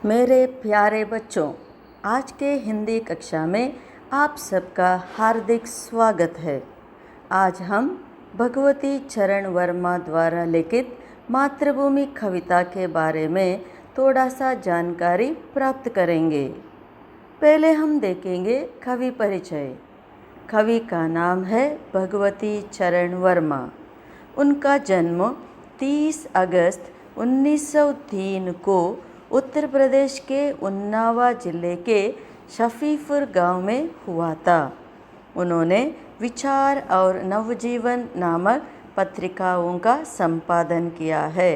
मेरे प्यारे बच्चों, आज के हिंदी कक्षा में आप सबका हार्दिक स्वागत है। आज हम भगवती चरण वर्मा द्वारा लिखित मातृभूमि कविता के बारे में थोड़ा सा जानकारी प्राप्त करेंगे। पहले हम देखेंगे कवि परिचय। कवि का नाम है भगवती चरण वर्मा। उनका जन्म 30 अगस्त 1903 को उत्तर प्रदेश के उन्नाव जिले के शफीपुर गांव में हुआ था। उन्होंने विचार और नवजीवन नामक पत्रिकाओं का संपादन किया है।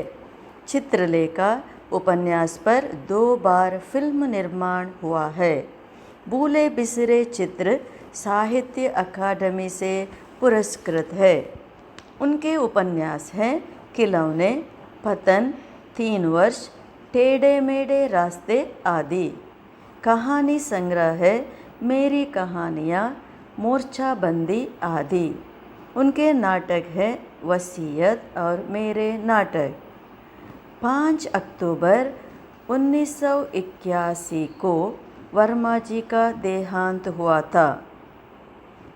चित्रलेखा उपन्यास पर 2 बार फिल्म निर्माण हुआ है। भूले बिसरे चित्र साहित्य अकादमी से पुरस्कृत है। उनके उपन्यास हैं खिलौने, पतन, 3 वर्ष, टेढ़े मेढ़े रास्ते आदि। कहानी संग्रह है मेरी कहानियाँ, मोर्चाबंदी आदि। उनके नाटक है वसीयत और मेरे नाटक। 5 अक्टूबर 1981 को वर्मा जी का देहांत हुआ था।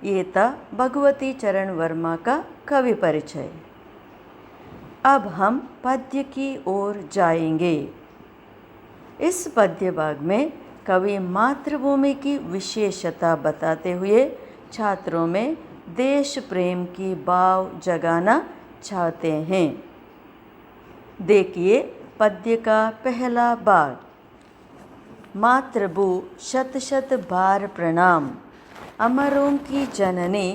ये था भगवती चरण वर्मा का कवि परिचय। अब हम पद्य की ओर जाएंगे। इस पद्य भाग में कवि मातृभूमि की विशेषता बताते हुए छात्रों में देश प्रेम की भाव जगाना चाहते हैं। देखिए पद्य का पहला भाग। मातृभू शत शत बार प्रणाम, अमरों की जननी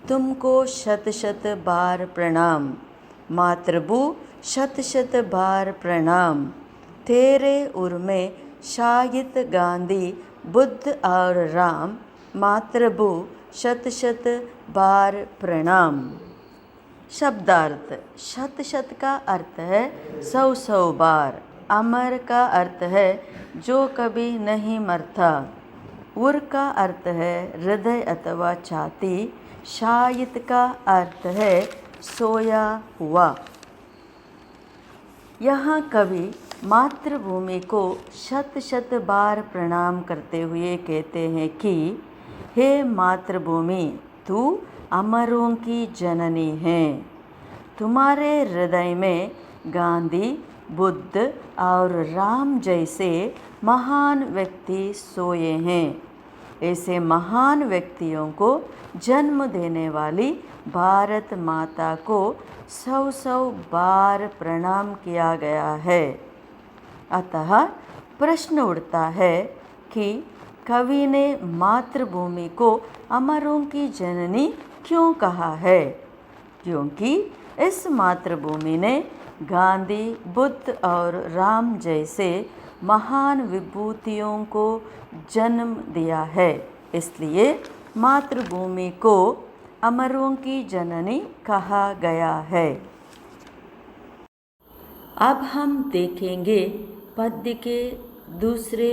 तुमको शत शत बार प्रणाम। मातृभू शत शत बार प्रणाम, तेरे उर में शाहिद गांधी बुद्ध और राम। मातृभू शत शत बार प्रणाम। शब्दार्थ। शत शत का अर्थ है 100 बार। अमर का अर्थ है जो कभी नहीं मरता। उर का अर्थ है हृदय अथवा छाती। शाहिद का अर्थ है सोया हुआ। यहाँ कवि मातृभूमि को शत शत बार प्रणाम करते हुए कहते हैं कि हे मातृभूमि, तू अमरों की जननी है। तुम्हारे हृदय में गांधी, बुद्ध और राम जैसे महान व्यक्ति सोए हैं। ऐसे महान व्यक्तियों को जन्म देने वाली भारत माता को 100 बार प्रणाम किया गया है। अतः प्रश्न उठता है कि कवि ने मातृभूमि को अमरों की जननी क्यों कहा है? क्योंकि इस मातृभूमि ने गांधी, बुद्ध और राम जैसे महान विभूतियों को जन्म दिया है। इसलिए मातृभूमि को अमरों की जननी कहा गया है। अब हम देखेंगे पद्य के दूसरे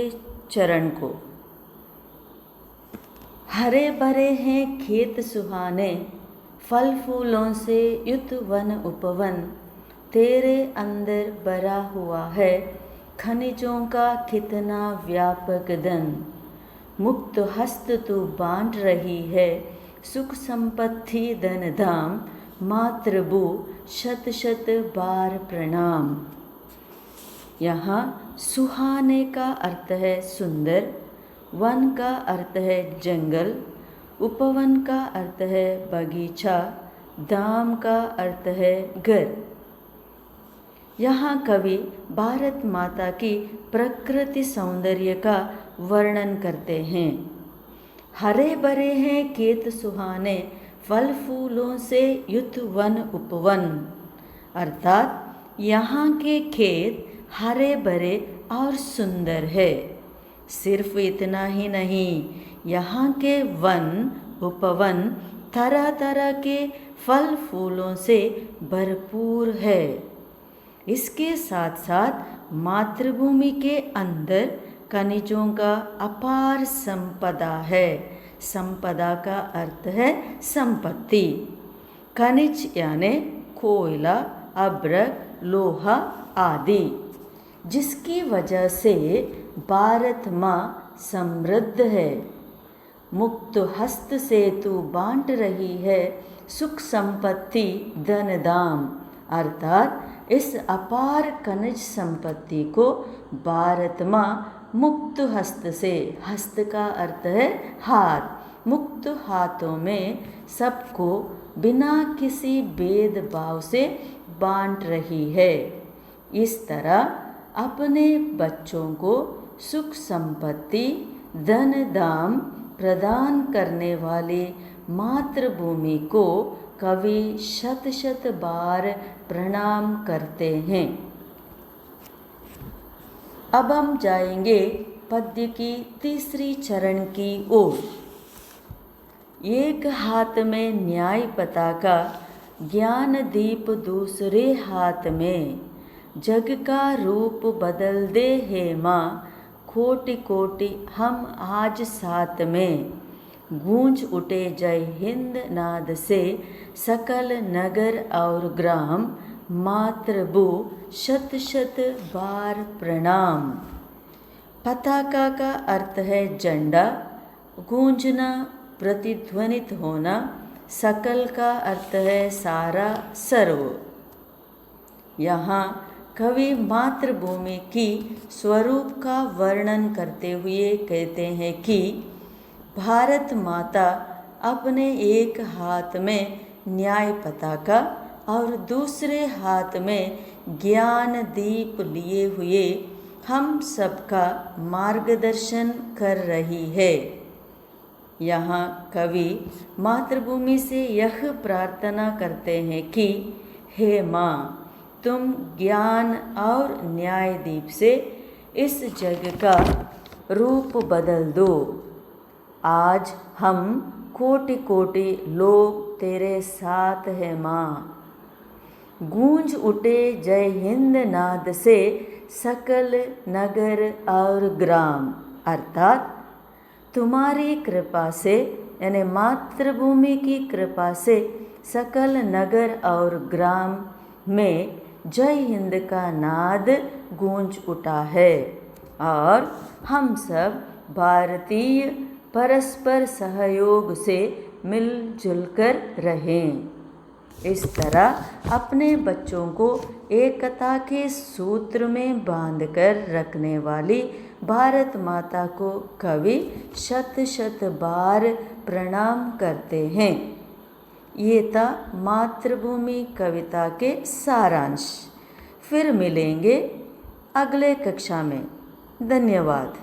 चरण को। हरे भरे हैं खेत सुहाने, फल फूलों से युत वन उपवन। तेरे अंदर भरा हुआ है खनिजों का कितना व्यापक धन। मुक्त हस्त तू बांट रही है सुख संपत्ति धन धाम। मातृभू शत शत बार प्रणाम। यहाँ सुहाने का अर्थ है सुंदर, वन का अर्थ है जंगल, उपवन का अर्थ है बगीचा, धाम का अर्थ है घर। यहाँ कवि भारत माता की प्रकृति सौंदर्य का वर्णन करते हैं। हरे भरे हैं खेत सुहाने, फल फूलों से युत वन उपवन। अर्थात यहाँ के खेत हरे भरे और सुंदर है। सिर्फ इतना ही नहीं, यहाँ के वन उपवन तरह तरह के फल फूलों से भरपूर है। इसके साथ साथ मातृभूमि के अंदर खनिजों का अपार संपदा है। संपदा का अर्थ है संपत्ति। खनिज यानी कोयला, अभ्रक, लोहा आदि, जिसकी वजह से भारत माँ समृद्ध है। मुक्त हस्त से तू बांट रही है सुख संपत्ति धन धाम, अर्थात इस अपार खनिज संपत्ति को भारत माँ मुक्त हस्त से, हस्त का अर्थ है हाथ, मुक्त हाथों में सबको बिना किसी भेदभाव से बांट रही है। इस तरह अपने बच्चों को सुख संपत्ति धन धाम प्रदान करने वाली मातृभूमि को कवि शत शत बार प्रणाम करते हैं। अब हम जाएंगे पद्य की तीसरी चरण की ओर। एक हाथ में न्याय पताका, ज्ञान दीप दूसरे हाथ में, जग का रूप बदल दे हे माँ, कोटि कोटि हम आज साथ में। गूंज उठे जय हिंद नाद से सकल नगर और ग्राम, मातृभू शत शत बार प्रणाम। पताका का अर्थ है झंडा, गूंजना प्रतिध्वनित होना, सकल का अर्थ है सारा सर्व। यहाँ कवि मातृभूमि की स्वरूप का वर्णन करते हुए कहते हैं कि भारत माता अपने एक हाथ में न्याय पताका और दूसरे हाथ में ज्ञान दीप लिए हुए हम सबका मार्गदर्शन कर रही है। यहाँ कवि मातृभूमि से यह प्रार्थना करते हैं कि हे माँ, तुम ज्ञान और न्याय दीप से इस जग का रूप बदल दो। आज हम कोटि कोटि लोग तेरे साथ हैं माँ। गूंज उठे जय हिंद नाद से सकल नगर और ग्राम, अर्थात तुम्हारी कृपा से, यानी मातृभूमि की कृपा से सकल नगर और ग्राम में जय हिंद का नाद गूंज उठा है और हम सब भारतीय परस्पर सहयोग से मिलजुल कर रहें। इस तरह अपने बच्चों को एकता के सूत्र में बांधकर रखने वाली भारत माता को कवि शत शत बार प्रणाम करते हैं। ये था मातृभूमि कविता के सारांश। फिर मिलेंगे अगले कक्षा में। धन्यवाद।